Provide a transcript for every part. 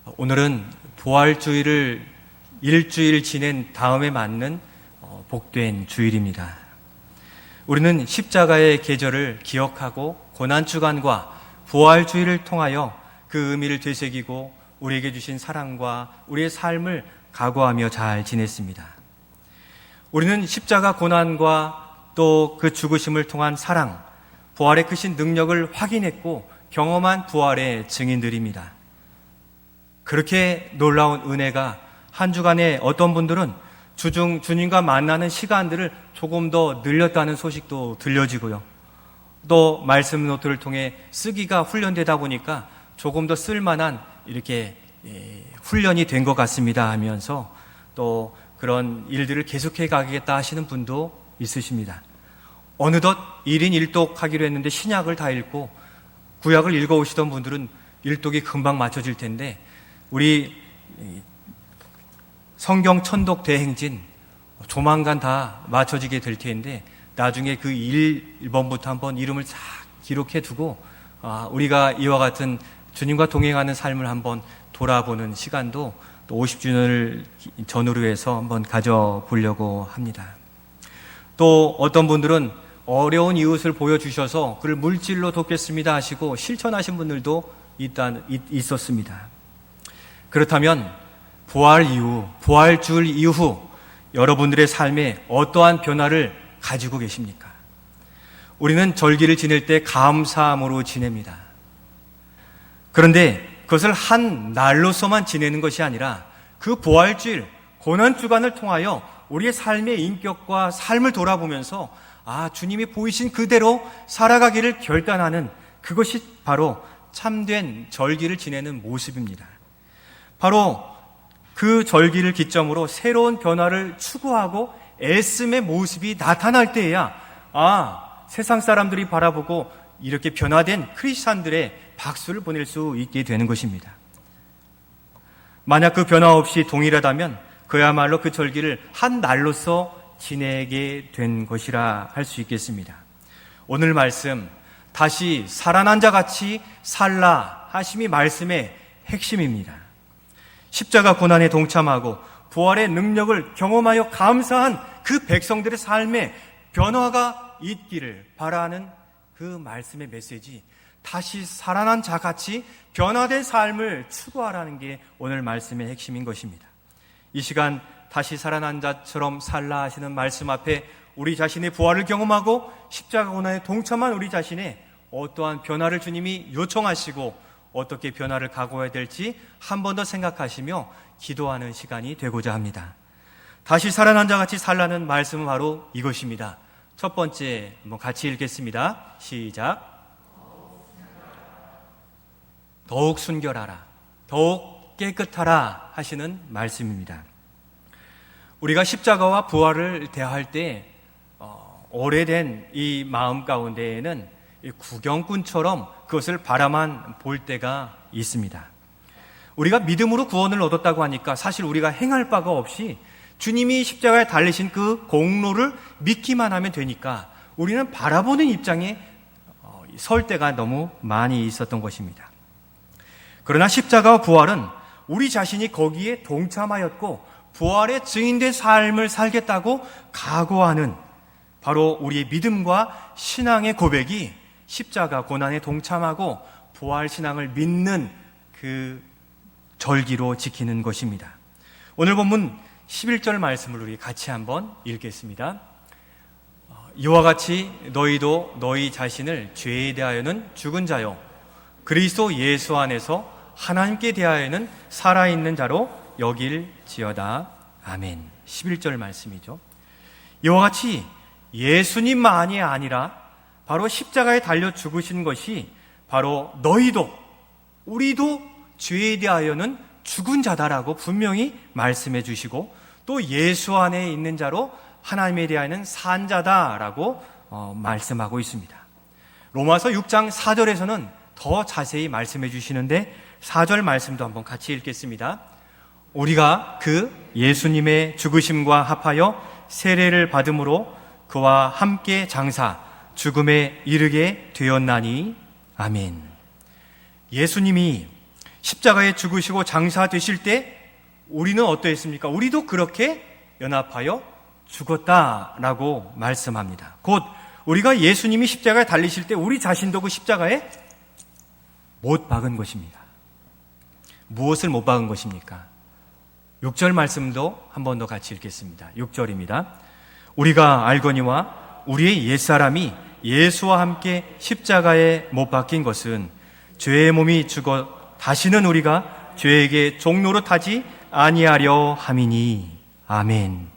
오늘은 부활주일을 일주일 지낸 다음에 맞는 복된 주일입니다. 우리는 십자가의 계절을 기억하고 고난주간과 부활주일을 통하여 그 의미를 되새기고 우리에게 주신 사랑과 우리의 삶을 각오하며 잘 지냈습니다. 우리는 십자가 고난과 또 그 죽으심을 통한 사랑, 부활의 크신 능력을 확인했고 경험한 부활의 증인들입니다. 그렇게 놀라운 은혜가 한 주간에 어떤 분들은 주중 주님과 만나는 시간들을 조금 더 늘렸다는 소식도 들려지고요. 또 말씀 노트를 통해 쓰기가 훈련되다 보니까 조금 더 쓸만한 이렇게 훈련이 된 것 같습니다 하면서 또 그런 일들을 계속해 가겠다 하시는 분도 있으십니다. 어느덧 1인 1독 하기로 했는데 신약을 다 읽고 구약을 읽어오시던 분들은 1독이 금방 맞춰질 텐데 우리 성경 천독 대행진 조만간 다 맞춰지게 될 텐데 나중에 그 1번부터 한번 이름을 쫙 기록해 두고 우리가 이와 같은 주님과 동행하는 삶을 한번 돌아보는 시간도 또 50주년을 전후로 해서 한번 가져보려고 합니다. 또 어떤 분들은 어려운 이웃을 보여주셔서 그를 물질로 돕겠습니다 하시고 실천하신 분들도 있었습니다. 그렇다면 부활주일 이후 여러분들의 삶에 어떠한 변화를 가지고 계십니까? 우리는 절기를 지낼 때 감사함으로 지냅니다. 그런데 그것을 한 날로서만 지내는 것이 아니라 그 부활주일, 고난주간을 통하여 우리의 삶의 인격과 삶을 돌아보면서 주님이 보이신 그대로 살아가기를 결단하는 그것이 바로 참된 절기를 지내는 모습입니다. 바로 그 절기를 기점으로 새로운 변화를 추구하고 애씀의 모습이 나타날 때에야 세상 사람들이 바라보고 이렇게 변화된 크리스찬들의 박수를 보낼 수 있게 되는 것입니다. 만약 그 변화 없이 동일하다면 그야말로 그 절기를 한 날로서 지내게 된 것이라 할 수 있겠습니다. 오늘 말씀 다시 살아난 자같이 살라 하심이 말씀의 핵심입니다. 십자가 고난에 동참하고 부활의 능력을 경험하여 감사한 그 백성들의 삶에 변화가 있기를 바라는 그 말씀의 메시지, 다시 살아난 자같이 변화된 삶을 추구하라는 게 오늘 말씀의 핵심인 것입니다. 이 시간 다시 살아난 자처럼 살라 하시는 말씀 앞에 우리 자신의 부활을 경험하고 십자가 고난에 동참한 우리 자신의 어떠한 변화를 주님이 요청하시고 어떻게 변화를 각오해야 될지 한 번 더 생각하시며 기도하는 시간이 되고자 합니다. 다시 살아난 자같이 살라는 말씀은 바로 이것입니다. 첫 번째 한번 같이 읽겠습니다. 시작. 더욱 순결하라, 더욱 깨끗하라 하시는 말씀입니다. 우리가 십자가와 부활을 대할 때 오래된 이 마음 가운데에는 구경꾼처럼 그것을 바라만 볼 때가 있습니다. 우리가 믿음으로 구원을 얻었다고 하니까 사실 우리가 행할 바가 없이 주님이 십자가에 달리신 그 공로를 믿기만 하면 되니까 우리는 바라보는 입장에 설 때가 너무 많이 있었던 것입니다. 그러나 십자가와 부활은 우리 자신이 거기에 동참하였고 부활의 증인된 삶을 살겠다고 각오하는 바로 우리의 믿음과 신앙의 고백이 십자가 고난에 동참하고 부활 신앙을 믿는 그 절기로 지키는 것입니다. 오늘 본문 11절 말씀을 우리 같이 한번 읽겠습니다. 이와 같이 너희도 너희 자신을 죄에 대하여는 죽은 자요 그리스도 예수 안에서 하나님께 대하여는 살아있는 자로 여길지어다. 아멘. 11절 말씀이죠. 이와 같이 예수님만이 아니라 바로 십자가에 달려 죽으신 것이 바로 너희도 우리도 죄에 대하여는 죽은 자다라고 분명히 말씀해 주시고 또 예수 안에 있는 자로 하나님에 대하여는 산 자다라고 말씀하고 있습니다. 로마서 6장 4절에서는 더 자세히 말씀해 주시는데 4절 말씀도 한번 같이 읽겠습니다. 우리가 그 예수님의 죽으심과 합하여 세례를 받음으로 그와 함께 장사 죽음에 이르게 되었나니 아멘. 예수님이 십자가에 죽으시고 장사되실 때 우리는 어떠했습니까? 우리도 그렇게 연합하여 죽었다라고 말씀합니다. 곧 우리가 예수님이 십자가에 달리실 때 우리 자신도 그 십자가에 못 박은 것입니다. 무엇을 못 박은 것입니까? 6절 말씀도 한 번 더 같이 읽겠습니다. 6절입니다. 우리가 알거니와 우리의 옛사람이 예수와 함께 십자가에 못 박힌 것은 죄의 몸이 죽어 다시는 우리가 죄에게 종노릇 하지 아니하려 함이니. 아멘.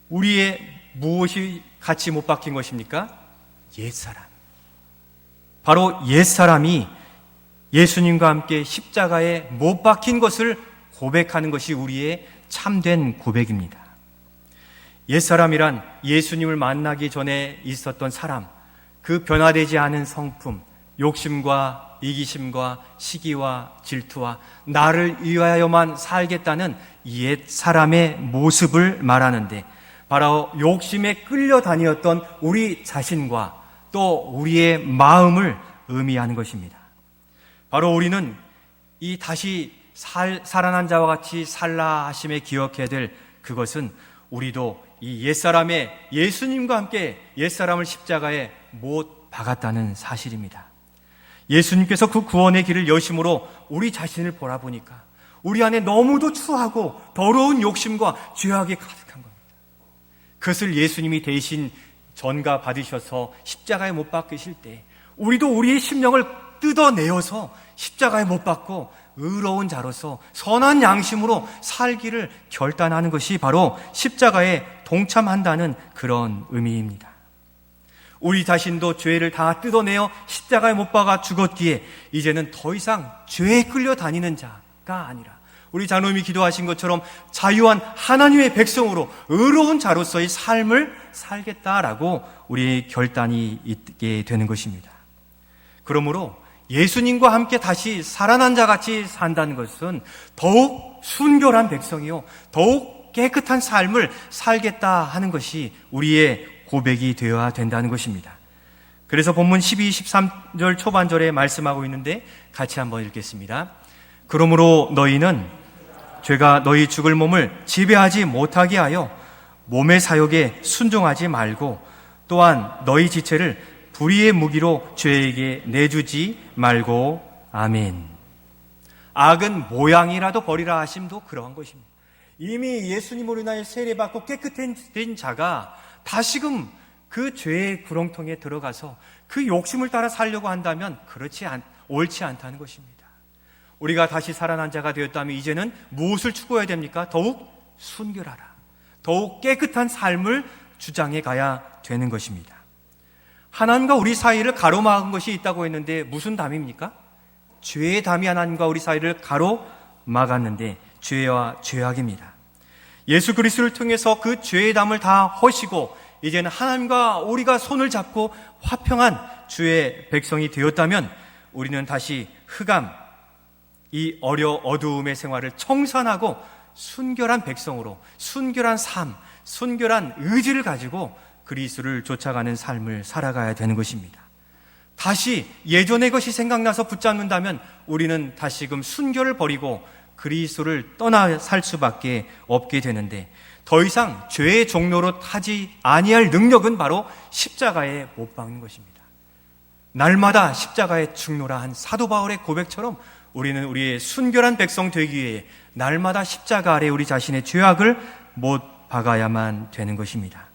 우리의 무엇이 같이 못 박힌 것입니까? 옛사람. 바로 옛사람이 예수님과 함께 십자가에 못 박힌 것을 고백하는 것이 우리의 참된 고백입니다. 옛사람이란 예수님을 만나기 전에 있었던 사람, 그 변화되지 않은 성품, 욕심과 이기심과 시기와 질투와 나를 위하여만 살겠다는 옛사람의 모습을 말하는데, 바로 욕심에 끌려다녔던 우리 자신과 또 우리의 마음을 의미하는 것입니다. 바로 우리는 이 다시 살아난 자와 같이 살라 하심에 기억해야 될 그것은 우리도 이 옛사람의 예수님과 함께 옛사람을 십자가에 못 박았다는 사실입니다. 예수님께서 그 구원의 길을 여심으로 우리 자신을 보라보니까 우리 안에 너무도 추하고 더러운 욕심과 죄악이 가득한 겁니다. 그것을 예수님이 대신 전가 받으셔서 십자가에 못 박히실 때 우리도 우리의 심령을 뜯어내어서 십자가에 못 박고 의로운 자로서 선한 양심으로 살기를 결단하는 것이 바로 십자가에 동참한다는 그런 의미입니다. 우리 자신도 죄를 다 뜯어내어 십자가에 못 박아 죽었기에 이제는 더 이상 죄에 끌려다니는 자가 아니라 우리 장로님이 기도하신 것처럼 자유한 하나님의 백성으로 의로운 자로서의 삶을 살겠다라고 우리의 결단이 있게 되는 것입니다. 그러므로 예수님과 함께 다시 살아난 자같이 산다는 것은 더욱 순결한 백성이요, 더욱 깨끗한 삶을 살겠다 하는 것이 우리의 고백이 되어야 된다는 것입니다. 그래서 본문 12, 13절 초반절에 말씀하고 있는데 같이 한번 읽겠습니다. 그러므로 너희는 죄가 너희 죽을 몸을 지배하지 못하게 하여 몸의 사욕에 순종하지 말고 또한 너희 지체를 불의의 무기로 죄에게 내주지 말고. 아멘. 악은 모양이라도 버리라 하심도 그러한 것입니다. 이미 예수님으로 인하여 세례받고 깨끗해진 자가 다시금 그 죄의 구렁텅이에 들어가서 그 욕심을 따라 살려고 한다면 옳지 않다는 것입니다. 우리가 다시 살아난 자가 되었다면 이제는 무엇을 추구해야 됩니까? 더욱 순결하라, 더욱 깨끗한 삶을 주장해 가야 되는 것입니다. 하나님과 우리 사이를 가로막은 것이 있다고 했는데 무슨 담입니까? 죄의 담이 하나님과 우리 사이를 가로막았는데 죄와 죄악입니다. 예수 그리스도를 통해서 그 죄의 담을 다 허시고 이제는 하나님과 우리가 손을 잡고 화평한 주의 백성이 되었다면 우리는 다시 흑암, 이 어두움의 생활을 청산하고 순결한 백성으로 순결한 삶, 순결한 의지를 가지고 그리스도를 쫓아가는 삶을 살아가야 되는 것입니다. 다시 예전의 것이 생각나서 붙잡는다면 우리는 다시금 순결을 버리고 그리스도를 떠나 살 수밖에 없게 되는데 더 이상 죄의 종로로 타지 아니할 능력은 바로 십자가에 못 박는 것입니다. 날마다 십자가에 죽노라 한 사도 바울의 고백처럼 우리는 우리의 순결한 백성 되기 위해 날마다 십자가 아래 우리 자신의 죄악을 못 박아야만 되는 것입니다.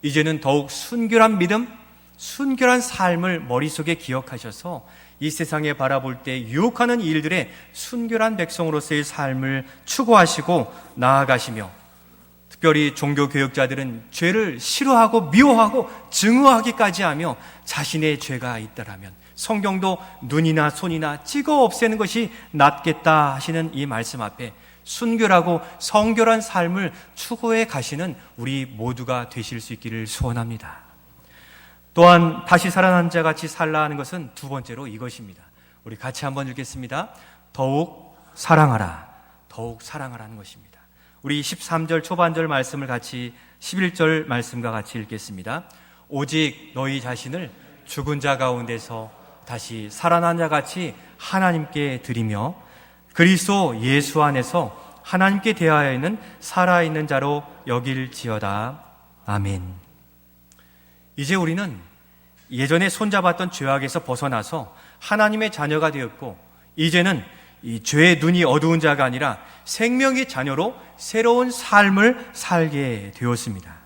이제는 더욱 순결한 믿음, 순결한 삶을 머릿속에 기억하셔서 이 세상에 바라볼 때 유혹하는 일들의 순결한 백성으로서의 삶을 추구하시고 나아가시며, 특별히 종교개혁자들은 죄를 싫어하고 미워하고 증오하기까지 하며 자신의 죄가 있다라면 성경도 눈이나 손이나 찍어 없애는 것이 낫겠다 하시는 이 말씀 앞에 순결하고 성결한 삶을 추구해 가시는 우리 모두가 되실 수 있기를 소원합니다. 또한 다시 살아난 자 같이 살라 하는 것은 두 번째로 이것입니다. 우리 같이 한번 읽겠습니다. 더욱 사랑하라, 더욱 사랑하라는 것입니다. 우리 13절 초반절 말씀을 같이 11절 말씀과 같이 읽겠습니다. 오직 너희 자신을 죽은 자 가운데서 다시 살아난 자 같이 하나님께 드리며 그리스도 예수 안에서 하나님께 대하여 있는 살아있는 자로 여길지어다. 아멘. 이제 우리는 예전에 손잡았던 죄악에서 벗어나서 하나님의 자녀가 되었고, 이제는 이 죄의 눈이 어두운 자가 아니라 생명의 자녀로 새로운 삶을 살게 되었습니다.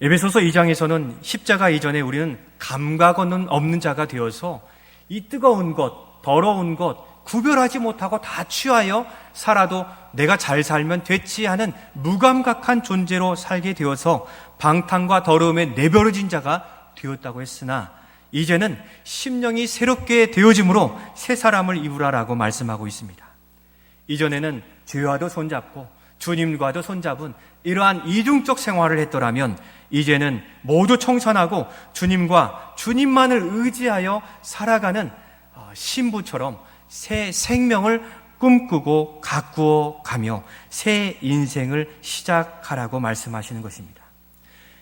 에베소서 2장에서는 십자가 이전에 우리는 감각 없는 자가 되어서 이 뜨거운 것, 더러운 것 구별하지 못하고 다 취하여 살아도 내가 잘 살면 됐지 하는 무감각한 존재로 살게 되어서 방탕과 더러움에 내버려진 자가 되었다고 했으나, 이제는 심령이 새롭게 되어짐으로 새 사람을 입으라라고 말씀하고 있습니다. 이전에는 죄와도 손잡고 주님과도 손잡은 이러한 이중적 생활을 했더라면, 이제는 모두 청산하고 주님과 주님만을 의지하여 살아가는 신부처럼 새 생명을 꿈꾸고 가꾸어 가며 새 인생을 시작하라고 말씀하시는 것입니다.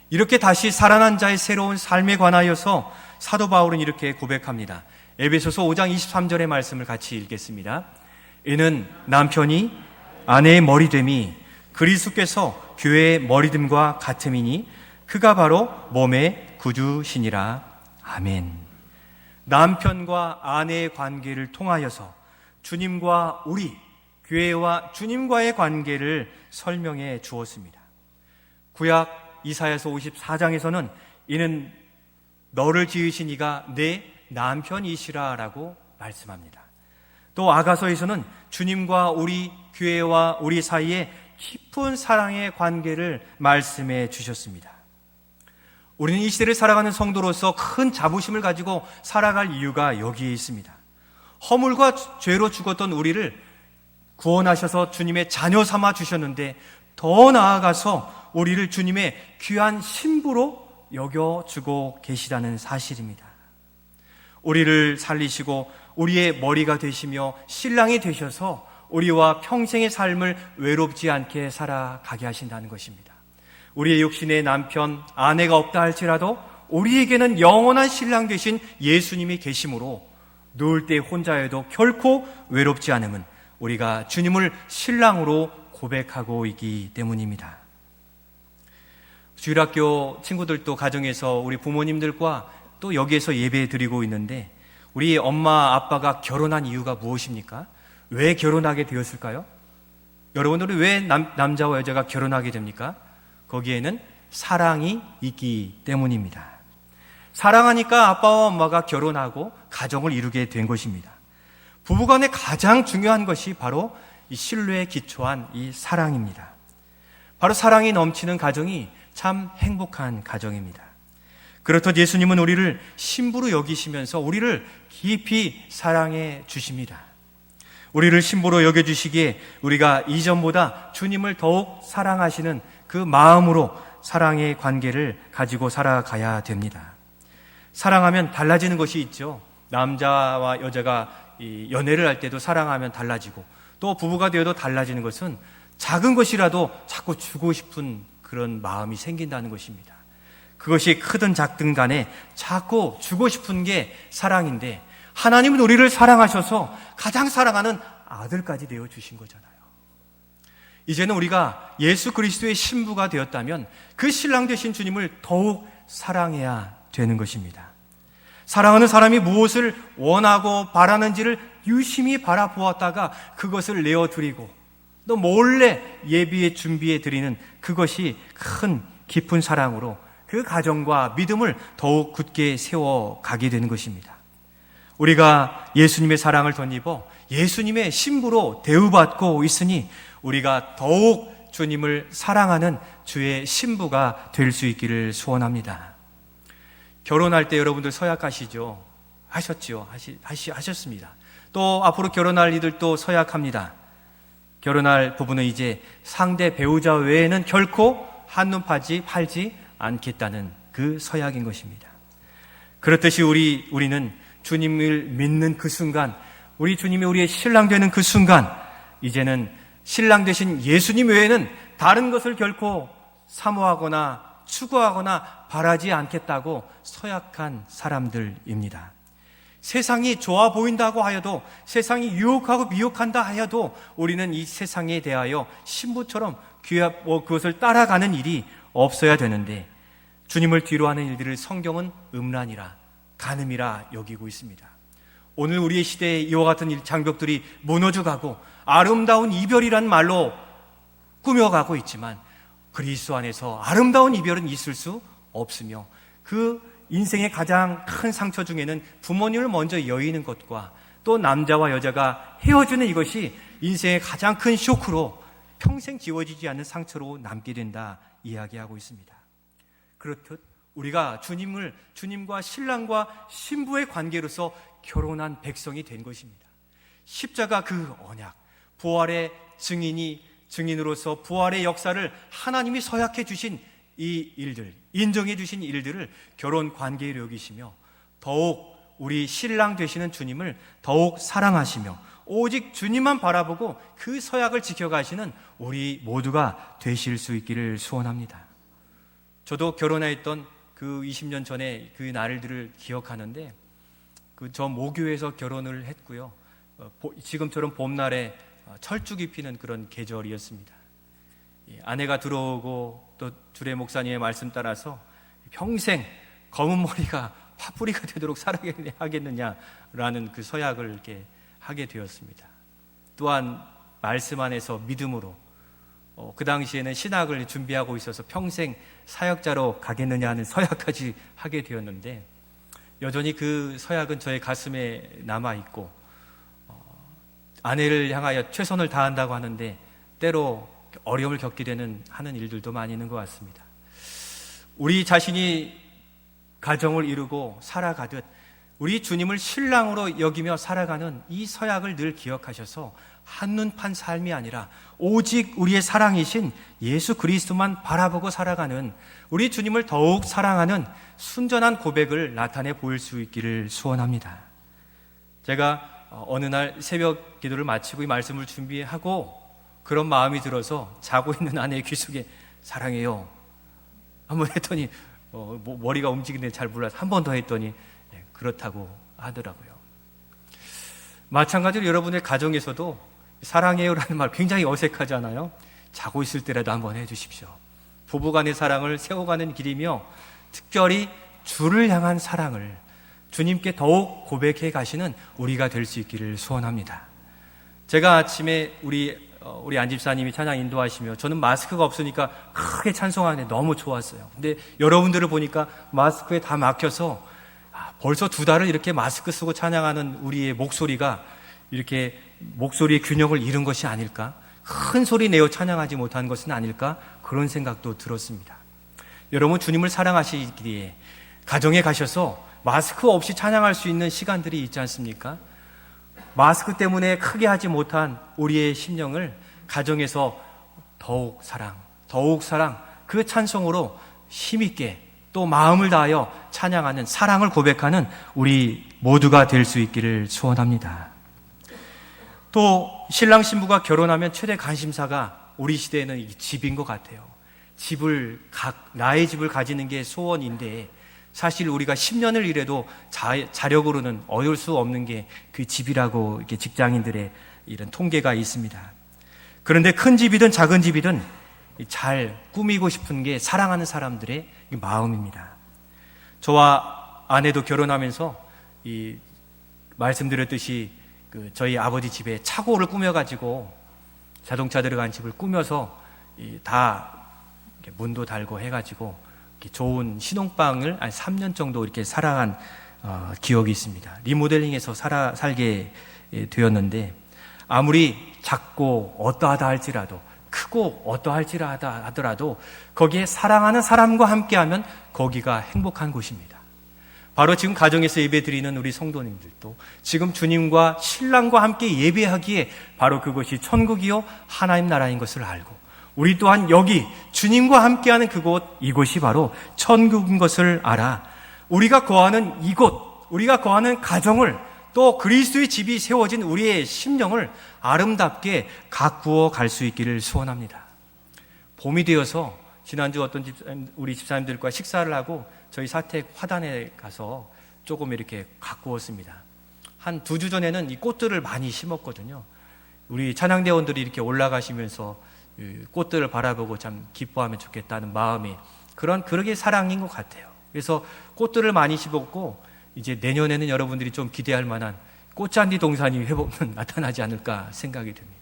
이렇게 다시 살아난 자의 새로운 삶에 관하여서 사도 바울은 이렇게 고백합니다. 에베소서 5장 23절의 말씀을 같이 읽겠습니다. 이는 남편이 아내의 머리됨이 그리스도께서 교회의 머리됨과 같음이니 그가 바로 몸의 구주시니라. 아멘. 남편과 아내의 관계를 통하여서 주님과 우리, 교회와 주님과의 관계를 설명해 주었습니다. 구약 이사야서 54장에서는 이는 너를 지으신 이가 내 남편이시라 라고 말씀합니다. 또 아가서에서는 주님과 우리, 교회와 우리 사이에 깊은 사랑의 관계를 말씀해 주셨습니다. 우리는 이 시대를 살아가는 성도로서 큰 자부심을 가지고 살아갈 이유가 여기에 있습니다. 허물과 죄로 죽었던 우리를 구원하셔서 주님의 자녀 삼아 주셨는데, 더 나아가서 우리를 주님의 귀한 신부로 여겨주고 계시다는 사실입니다. 우리를 살리시고 우리의 머리가 되시며 신랑이 되셔서 우리와 평생의 삶을 외롭지 않게 살아가게 하신다는 것입니다. 우리의 육신의 남편, 아내가 없다 할지라도 우리에게는 영원한 신랑 되신 예수님이 계심으로 누울 때 혼자여도 결코 외롭지 않음은 우리가 주님을 신랑으로 고백하고 있기 때문입니다. 주일학교 친구들도 가정에서 우리 부모님들과 또 여기에서 예배 드리고 있는데, 우리 엄마 아빠가 결혼한 이유가 무엇입니까? 왜 결혼하게 되었을까요? 여러분들은 왜 남자와 여자가 결혼하게 됩니까? 거기에는 사랑이 있기 때문입니다. 사랑하니까 아빠와 엄마가 결혼하고 가정을 이루게 된 것입니다. 부부간에 가장 중요한 것이 바로 이 신뢰에 기초한 이 사랑입니다. 바로 사랑이 넘치는 가정이 참 행복한 가정입니다. 그렇듯 예수님은 우리를 신부로 여기시면서 우리를 깊이 사랑해 주십니다. 우리를 신부로 여겨주시기에 우리가 이전보다 주님을 더욱 사랑하시는 그 마음으로 사랑의 관계를 가지고 살아가야 됩니다. 사랑하면 달라지는 것이 있죠. 남자와 여자가 연애를 할 때도 사랑하면 달라지고, 또 부부가 되어도 달라지는 것은 작은 것이라도 자꾸 주고 싶은 그런 마음이 생긴다는 것입니다. 그것이 크든 작든 간에 자꾸 주고 싶은 게 사랑인데, 하나님은 우리를 사랑하셔서 가장 사랑하는 아들까지 내어주신 거잖아요. 이제는 우리가 예수 그리스도의 신부가 되었다면 그 신랑 되신 주님을 더욱 사랑해야 되는 것입니다. 사랑하는 사람이 무엇을 원하고 바라는지를 유심히 바라보았다가 그것을 내어드리고 또 몰래 예비에 준비해 드리는 그것이 큰 깊은 사랑으로 그 가정과 믿음을 더욱 굳게 세워가게 되는 것입니다. 우리가 예수님의 사랑을 덧입어 예수님의 신부로 대우받고 있으니 우리가 더욱 주님을 사랑하는 주의 신부가 될 수 있기를 소원합니다. 결혼할 때 여러분들 서약하시죠? 하셨죠? 하셨습니다. 또 앞으로 결혼할 이들도 서약합니다. 결혼할 부부는 이제 상대 배우자 외에는 결코 한눈 팔지 않겠다는 그 서약인 것입니다. 그렇듯이 우리는 주님을 믿는 그 순간, 우리 주님이 우리의 신랑 되는 그 순간, 이제는 신랑 되신 예수님 외에는 다른 것을 결코 사모하거나 추구하거나 바라지 않겠다고 서약한 사람들입니다. 세상이 좋아 보인다고 하여도, 세상이 유혹하고 미혹한다 하여도 우리는 이 세상에 대하여 신부처럼 그것을 따라가는 일이 없어야 되는데, 주님을 뒤로하는 일들을 성경은 음란이라 간음이라 여기고 있습니다. 오늘 우리의 시대에 이와 같은 장벽들이 무너져가고 아름다운 이별이란 말로 꾸며가고 있지만, 그리스도 안에서 아름다운 이별은 있을 수 없으며, 그 인생의 가장 큰 상처 중에는 부모님을 먼저 여의는 것과 또 남자와 여자가 헤어지는 이것이 인생의 가장 큰 쇼크로 평생 지워지지 않는 상처로 남게 된다 이야기하고 있습니다. 그렇듯 우리가 주님과 신랑과 신부의 관계로서 결혼한 백성이 된 것입니다. 십자가 그 언약, 부활의 증인으로서 부활의 역사를 하나님이 서약해 주신 이 일들, 인정해 주신 일들을 결혼 관계에 여기시며, 더욱 우리 신랑 되시는 주님을 더욱 사랑하시며 오직 주님만 바라보고 그 서약을 지켜가시는 우리 모두가 되실 수 있기를 소원합니다. 저도 결혼했던 그 20년 전에 그 날들을 기억하는데, 저 모교에서 결혼을 했고요. 지금처럼 봄날에 철쭉이 피는 그런 계절이었습니다. 아내가 들어오고 또 주례 목사님의 말씀 따라서 평생 검은 머리가 파뿌리가 되도록 살아야겠느냐라는 그 서약을 이렇게 하게 되었습니다. 또한 말씀 안에서 믿음으로 그 당시에는 신학을 준비하고 있어서 평생 사역자로 가겠느냐 하는 서약까지 하게 되었는데, 여전히 그 서약은 저의 가슴에 남아있고, 아내를 향하여 최선을 다한다고 하는데 때로 어려움을 겪게 하는 일들도 많이 있는 것 같습니다. 우리 자신이 가정을 이루고 살아가듯 우리 주님을 신랑으로 여기며 살아가는 이 서약을 늘 기억하셔서 한눈판 삶이 아니라 오직 우리의 사랑이신 예수 그리스도만 바라보고 살아가는, 우리 주님을 더욱 사랑하는 순전한 고백을 나타내 보일 수 있기를 소원합니다. 제가 어느 날 새벽 기도를 마치고 이 말씀을 준비하고 그런 마음이 들어서 자고 있는 아내의 귀 속에 사랑해요 한번 했더니 머리가 움직이는데 잘 몰라서 한 번 더 했더니 그렇다고 하더라고요. 마찬가지로 여러분의 가정에서도 사랑해요라는 말 굉장히 어색하잖아요. 자고 있을 때라도 한번 해주십시오. 부부간의 사랑을 세워가는 길이며, 특별히 주를 향한 사랑을 주님께 더욱 고백해 가시는 우리가 될 수 있기를 소원합니다. 제가 아침에 우리 안 집사님이 찬양 인도하시며 저는 마스크가 없으니까 크게 찬송하는데 너무 좋았어요. 근데 여러분들을 보니까 마스크에 다 막혀서 벌써 2달을 이렇게 마스크 쓰고 찬양하는 우리의 목소리가 이렇게 목소리의 균형을 잃은 것이 아닐까? 큰 소리 내어 찬양하지 못한 것은 아닐까? 그런 생각도 들었습니다. 여러분, 주님을 사랑하시기에 가정에 가셔서 마스크 없이 찬양할 수 있는 시간들이 있지 않습니까? 마스크 때문에 크게 하지 못한 우리의 심령을 가정에서 더욱 사랑, 그 찬송으로 힘있게 또 마음을 다하여 찬양하는, 사랑을 고백하는 우리 모두가 될 수 있기를 소원합니다. 또 신랑 신부가 결혼하면 최대 관심사가 우리 시대에는 이 집인 것 같아요. 나의 집을 가지는 게 소원인데, 사실 우리가 10년을 일해도 자력으로는 얻을 수 없는 게 그 집이라고 이렇게 직장인들의 이런 통계가 있습니다. 그런데 큰 집이든 작은 집이든 잘 꾸미고 싶은 게 사랑하는 사람들의 마음입니다. 저와 아내도 결혼하면서 말씀드렸듯이 저희 아버지 집에 차고를 꾸며가지고 자동차 들어간 집을 꾸며서 다 문도 달고 해가지고 좋은 신혼방을 3년 정도 이렇게 살아간 기억이 있습니다. 리모델링해서 살게 되었는데, 아무리 작고 어떠하다 할지라도, 크고 어떠할지라도 하더라도 거기에 사랑하는 사람과 함께하면 거기가 행복한 곳입니다. 바로 지금 가정에서 예배드리는 우리 성도님들도 지금 주님과 신랑과 함께 예배하기에 바로 그것이 천국이요 하나님 나라인 것을 알고, 우리 또한 여기 주님과 함께하는 이곳이 바로 천국인 것을 알아 우리가 거하는 이곳, 우리가 거하는 가정을, 또 그리스도의 집이 세워진 우리의 심령을 아름답게 가꾸어 갈 수 있기를 소원합니다. 봄이 되어서 지난주 우리 집사님들과 식사를 하고 저희 사택 화단에 가서 조금 이렇게 가꾸었습니다. 한 2주 전에는 이 꽃들을 많이 심었거든요. 우리 찬양대원들이 이렇게 올라가시면서 꽃들을 바라보고 참 기뻐하면 좋겠다는 마음이 그러게 사랑인 것 같아요. 그래서 꽃들을 많이 심었고 이제 내년에는 여러분들이 좀 기대할 만한 꽃잔디 동산이 나타나지 않을까 생각이 듭니다.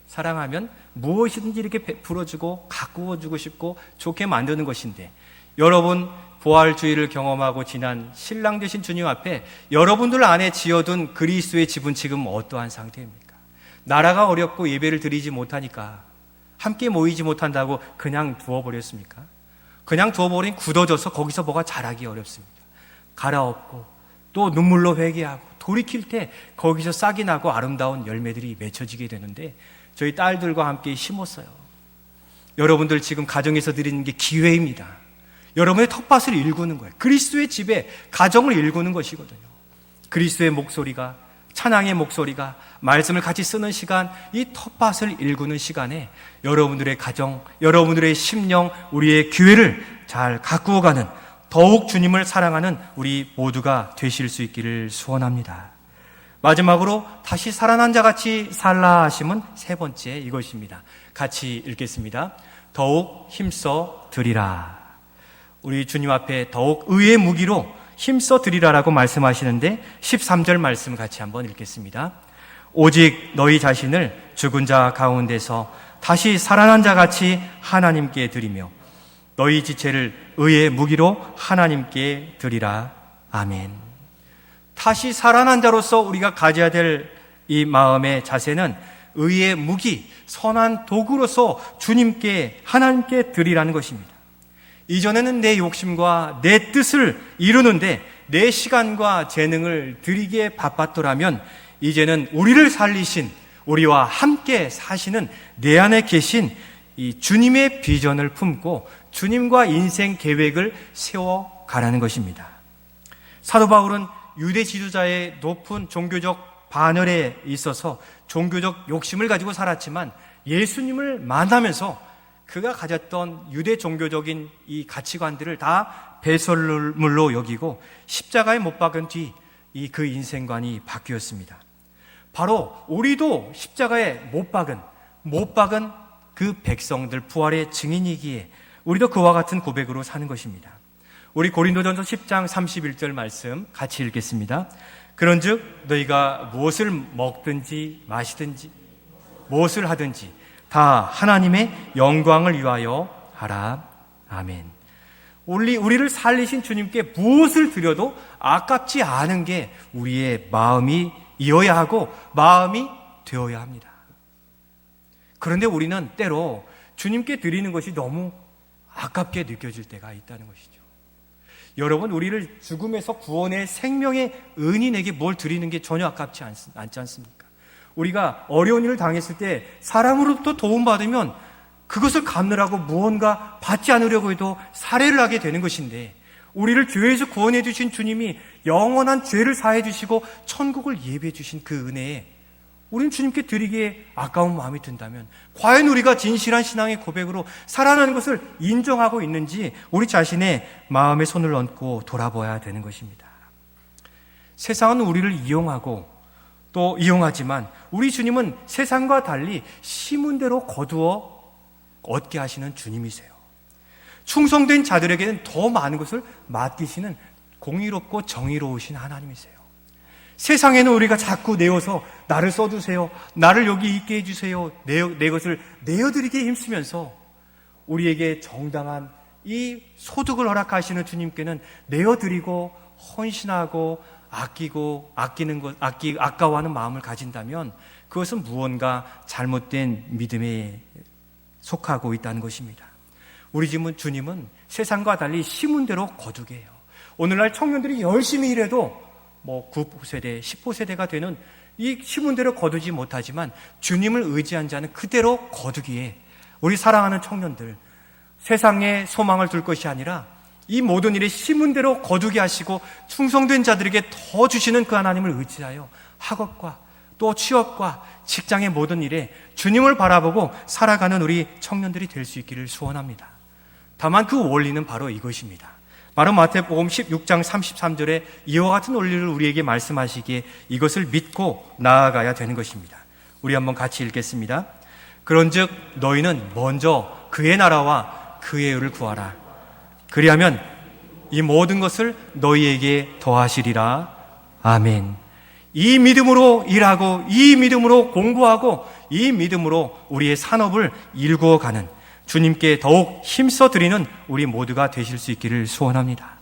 사랑하면 무엇이든지 이렇게 베풀어주고 가꾸어주고 싶고 좋게 만드는 것인데, 여러분 부활주의를 경험하고 지난 신랑 되신 주님 앞에 여러분들 안에 지어둔 그리스도의 집은 지금 어떠한 상태입니까? 나라가 어렵고 예배를 드리지 못하니까, 함께 모이지 못한다고 그냥 두어버렸습니까? 그냥 두어버린 굳어져서 거기서 뭐가 자라기 어렵습니다. 갈아엎고 또 눈물로 회개하고 돌이킬 때 거기서 싹이 나고 아름다운 열매들이 맺혀지게 되는데, 저희 딸들과 함께 심었어요. 여러분들 지금 가정에서 드리는 게 기회입니다. 여러분의 텃밭을 일구는 거예요. 그리스도의 집에 가정을 일구는 것이거든요. 그리스도의 목소리가, 찬양의 목소리가, 말씀을 같이 쓰는 시간, 이 텃밭을 일구는 시간에 여러분들의 가정, 여러분들의 심령, 우리의 교회를 잘 가꾸어가는, 더욱 주님을 사랑하는 우리 모두가 되실 수 있기를 소원합니다. 마지막으로 다시 살아난 자같이 살라 하심은 3번째 이것입니다. 같이 읽겠습니다. 더욱 힘써 드리라. 우리 주님 앞에 더욱 의의 무기로 힘써 드리라라고 말씀하시는데 13절 말씀 같이 한번 읽겠습니다. 오직 너희 자신을 죽은 자 가운데서 다시 살아난 자같이 하나님께 드리며 너희 지체를 의의 무기로 하나님께 드리라. 아멘. 다시 살아난 자로서 우리가 가져야 될 이 마음의 자세는 의의 무기, 선한 도구로서 주님께, 하나님께 드리라는 것입니다. 이전에는 내 욕심과 내 뜻을 이루는데 내 시간과 재능을 드리기에 바빴더라면, 이제는 우리를 살리신, 우리와 함께 사시는 내 안에 계신 이 주님의 비전을 품고 주님과 인생 계획을 세워가라는 것입니다. 사도 바울은 유대 지도자의 높은 종교적 반열에 있어서 종교적 욕심을 가지고 살았지만, 예수님을 만나면서 그가 가졌던 유대 종교적인 이 가치관들을 다 배설물로 여기고 십자가에 못 박은 뒤 그 인생관이 바뀌었습니다. 바로 우리도 십자가에 못 박은 그 백성들 부활의 증인이기에 우리도 그와 같은 고백으로 사는 것입니다. 우리 고린도전서 10장 31절 말씀 같이 읽겠습니다. 그런즉 너희가 무엇을 먹든지 마시든지 무엇을 하든지 다 하나님의 영광을 위하여 하라. 아멘. 우리를 살리신 주님께 무엇을 드려도 아깝지 않은 게 우리의 마음이어야 하고 마음이 되어야 합니다. 그런데 우리는 때로 주님께 드리는 것이 너무 아깝게 느껴질 때가 있다는 것이죠. 여러분, 우리를 죽음에서 구원의 생명의 은인에게 뭘 드리는 게 전혀 아깝지 않지 않습니까? 우리가 어려운 일을 당했을 때 사람으로부터 도움받으면 그것을 갚느라고 무언가 받지 않으려고 해도 살해를 하게 되는 것인데, 우리를 죄에서 구원해 주신 주님이 영원한 죄를 사해 주시고 천국을 예비해 주신 그 은혜에 우리는 주님께 드리기에 아까운 마음이 든다면, 과연 우리가 진실한 신앙의 고백으로 살아나는 것을 인정하고 있는지 우리 자신의 마음에 손을 얹고 돌아봐야 되는 것입니다. 세상은 우리를 이용하고 또 이용하지만 우리 주님은 세상과 달리 심은 대로 거두어 얻게 하시는 주님이세요. 충성된 자들에게는 더 많은 것을 맡기시는 공의롭고 정의로우신 하나님이세요. 세상에는 우리가 자꾸 내어서 나를 써주세요, 나를 여기 있게 해주세요, 내 것을 내어드리기에 힘쓰면서 우리에게 정당한 이 소득을 허락하시는 주님께는 내어드리고 헌신하고 아까워하는 마음을 가진다면 그것은 무언가 잘못된 믿음에 속하고 있다는 것입니다. 우리 주님은 세상과 달리 심은 대로 거두게 해요. 오늘날 청년들이 열심히 일해도 9세대, 10세대가 되는 이 심은 대로 거두지 못하지만 주님을 의지한 자는 그대로 거두기에 우리 사랑하는 청년들, 세상에 소망을 둘 것이 아니라 이 모든 일에 심은 대로 거두게 하시고 충성된 자들에게 더 주시는 그 하나님을 의지하여 학업과 또 취업과 직장의 모든 일에 주님을 바라보고 살아가는 우리 청년들이 될 수 있기를 소원합니다. 다만 그 원리는 바로 이것입니다. 바로 마태복음 16장 33절에 이와 같은 원리를 우리에게 말씀하시기에 이것을 믿고 나아가야 되는 것입니다. 우리 한번 같이 읽겠습니다. 그런즉 너희는 먼저 그의 나라와 그의 의를 구하라. 그리하면 이 모든 것을 너희에게 더하시리라. 아멘. 이 믿음으로 일하고, 이 믿음으로 공부하고, 이 믿음으로 우리의 산업을 일구어가는, 주님께 더욱 힘써 드리는 우리 모두가 되실 수 있기를 소원합니다.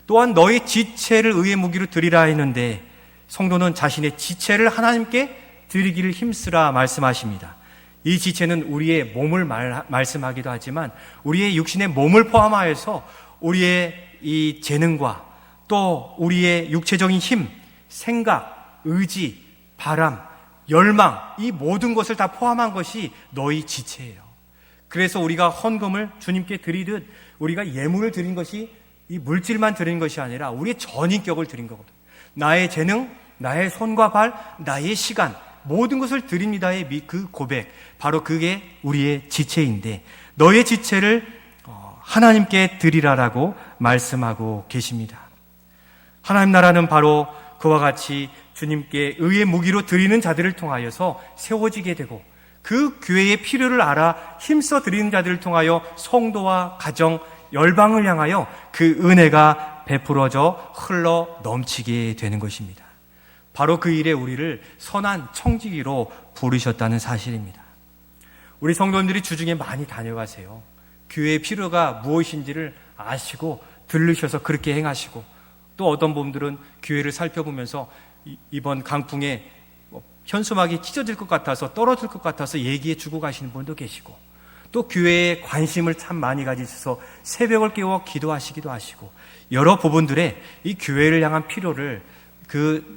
또한 너희 지체를 의의 무기로 드리라 했는데, 성도는 자신의 지체를 하나님께 드리기를 힘쓰라 말씀하십니다. 이 지체는 우리의 몸을 말씀하기도 하지만 우리의 육신의 몸을 포함하여서 우리의 이 재능과 또 우리의 육체적인 힘, 생각, 의지, 바람, 열망, 이 모든 것을 다 포함한 것이 너희 지체예요. 그래서 우리가 헌금을 주님께 드리듯 우리가 예물을 드린 것이 이 물질만 드린 것이 아니라 우리의 전인격을 드린 거거든요. 나의 재능, 나의 손과 발, 나의 시간, 모든 것을 드립니다의 그 고백, 바로 그게 우리의 지체인데 너의 지체를 하나님께 드리라라고 말씀하고 계십니다. 하나님 나라는 바로 그와 같이 주님께 의의 무기로 드리는 자들을 통하여서 세워지게 되고 그 교회의 필요를 알아 힘써 드리는 자들을 통하여 성도와 가정, 열방을 향하여 그 은혜가 베풀어져 흘러 넘치게 되는 것입니다. 바로 그 일에 우리를 선한 청지기로 부르셨다는 사실입니다. 우리 성도님들이 주중에 많이 다녀가세요. 교회의 필요가 무엇인지를 아시고 들르셔서 그렇게 행하시고, 또 어떤 분들은 교회를 살펴보면서 이번 강풍에 현수막이 찢어질 것 같아서 떨어질 것 같아서 얘기해 주고 가시는 분도 계시고, 또 교회에 관심을 참 많이 가지셔서 새벽을 깨워 기도하시기도 하시고, 여러 부분들의 이 교회를 향한 필요를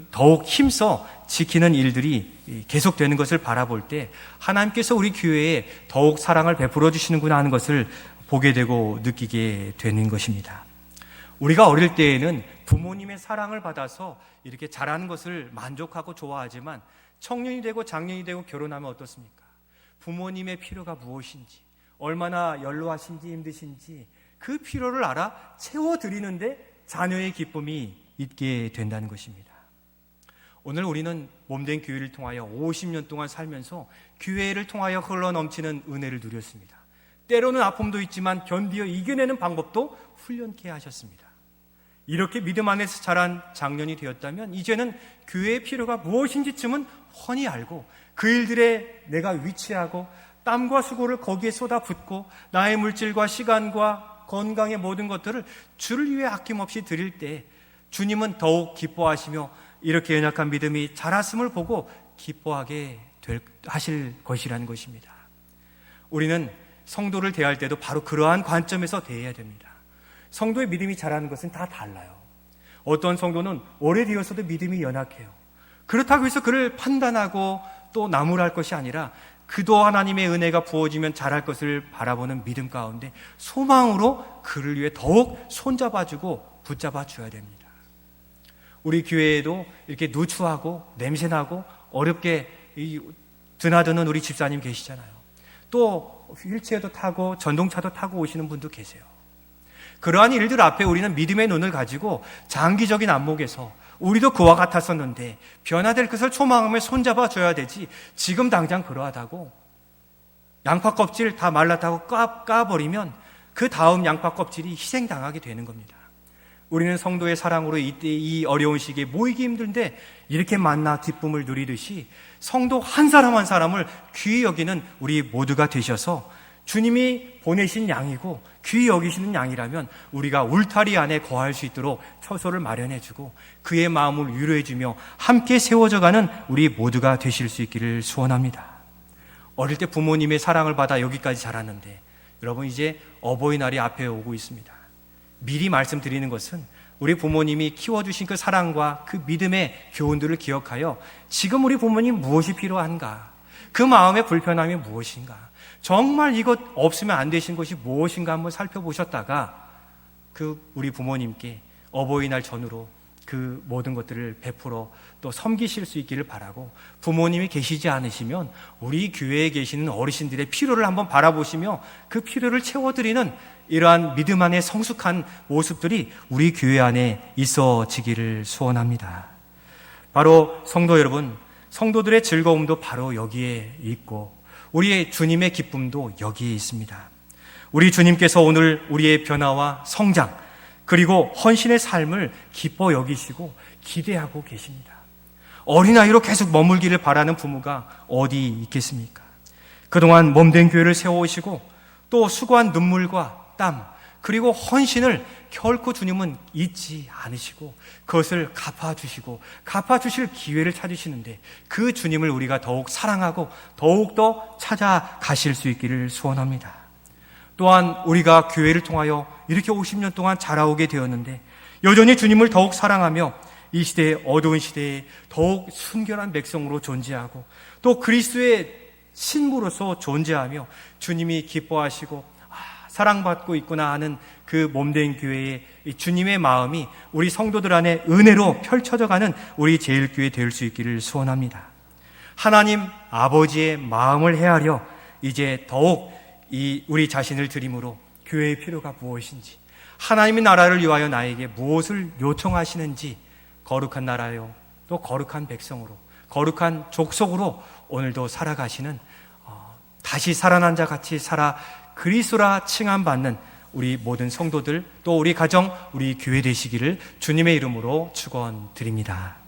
더욱 힘써 지키는 일들이 계속되는 것을 바라볼 때 하나님께서 우리 교회에 더욱 사랑을 베풀어 주시는구나 하는 것을 보게 되고 느끼게 되는 것입니다. 우리가 어릴 때에는 부모님의 사랑을 받아서 이렇게 자라는 것을 만족하고 좋아하지만 청년이 되고 장년이 되고 결혼하면 어떻습니까? 부모님의 필요가 무엇인지, 얼마나 연로하신지 힘드신지 그 필요를 알아 채워드리는데 자녀의 기쁨이 있게 된다는 것입니다. 오늘 우리는 몸된 교회를 통하여 50년 동안 살면서 교회를 통하여 흘러넘치는 은혜를 누렸습니다. 때로는 아픔도 있지만 견디어 이겨내는 방법도 훈련케 하셨습니다. 이렇게 믿음 안에서 자란 장년이 되었다면 이제는 교회의 필요가 무엇인지쯤은 훤히 알고 그 일들에 내가 위치하고 땀과 수고를 거기에 쏟아붓고 나의 물질과 시간과 건강의 모든 것들을 주를 위해 아낌없이 드릴 때 주님은 더욱 기뻐하시며 이렇게 연약한 믿음이 자랐음을 보고 기뻐하게 하실 것이라는 것입니다. 우리는 성도를 대할 때도 바로 그러한 관점에서 대해야 됩니다. 성도의 믿음이 자라는 것은 다 달라요. 어떤 성도는 오래되어서도 믿음이 연약해요. 그렇다고 해서 그를 판단하고 또 나무랄 것이 아니라 그도 하나님의 은혜가 부어지면 자랄 것을 바라보는 믿음 가운데 소망으로 그를 위해 더욱 손잡아주고 붙잡아줘야 됩니다. 우리 교회에도 이렇게 누추하고 냄새나고 어렵게 드나드는 우리 집사님 계시잖아요. 또 휠체어도 타고 전동차도 타고 오시는 분도 계세요. 그러한 일들 앞에 우리는 믿음의 눈을 가지고 장기적인 안목에서 우리도 그와 같았었는데 변화될 것을 소망하며 손잡아줘야 되지, 지금 당장 그러하다고 양파 껍질 다 말랐다고 까버리면 그 다음 양파 껍질이 희생당하게 되는 겁니다. 우리는 성도의 사랑으로 이때 이 어려운 시기에 모이기 힘든데 이렇게 만나 기쁨을 누리듯이 성도 한 사람 한 사람을 귀히 여기는 우리 모두가 되셔서 주님이 보내신 양이고 귀히 여기시는 양이라면 우리가 울타리 안에 거할 수 있도록 처소를 마련해주고 그의 마음을 위로해주며 함께 세워져가는 우리 모두가 되실 수 있기를 소원합니다. 어릴 때 부모님의 사랑을 받아 여기까지 자랐는데 여러분 이제 어버이날이 앞에 오고 있습니다. 미리 말씀드리는 것은 우리 부모님이 키워주신 그 사랑과 그 믿음의 교훈들을 기억하여 지금 우리 부모님 무엇이 필요한가, 그 마음의 불편함이 무엇인가, 정말 이것 없으면 안 되신 것이 무엇인가 한번 살펴보셨다가 그 우리 부모님께 어버이날 전후로 그 그 모든 것들을 베풀어 또 섬기실 수 있기를 바라고, 부모님이 계시지 않으시면 우리 교회에 계시는 어르신들의 필요를 한번 바라보시며 그 필요를 채워드리는 이러한 믿음 안에 성숙한 모습들이 우리 교회 안에 있어지기를 소원합니다. 바로 성도 여러분, 성도들의 즐거움도 바로 여기에 있고 우리의 주님의 기쁨도 여기에 있습니다. 우리 주님께서 오늘 우리의 변화와 성장 그리고 헌신의 삶을 기뻐 여기시고 기대하고 계십니다. 어린아이로 계속 머물기를 바라는 부모가 어디 있겠습니까? 그동안 몸된 교회를 세워오시고 또 수고한 눈물과 땀 그리고 헌신을 결코 주님은 잊지 않으시고 그것을 갚아주시고 갚아주실 기회를 찾으시는데, 그 주님을 우리가 더욱 사랑하고 더욱더 찾아가실 수 있기를 소원합니다. 또한 우리가 교회를 통하여 이렇게 50년 동안 자라오게 되었는데 여전히 주님을 더욱 사랑하며 이 시대의 어두운 시대에 더욱 순결한 백성으로 존재하고 또 그리스도의 신부로서 존재하며 주님이 기뻐하시고 사랑받고 있구나 하는 그 몸된 교회의 주님의 마음이 우리 성도들 안에 은혜로 펼쳐져가는 우리 제일교회 될 수 있기를 소원합니다. 하나님 아버지의 마음을 헤아려 이제 더욱 우리 자신을 드림으로 교회의 필요가 무엇인지, 하나님의 나라를 위하여 나에게 무엇을 요청하시는지, 거룩한 나라요 또 거룩한 백성으로 거룩한 족속으로 오늘도 살아가시는 다시 살아난 자 같이 살아 그리스도라 칭함받는 우리 모든 성도들 또 우리 가정, 우리 교회 되시기를 주님의 이름으로 축원드립니다.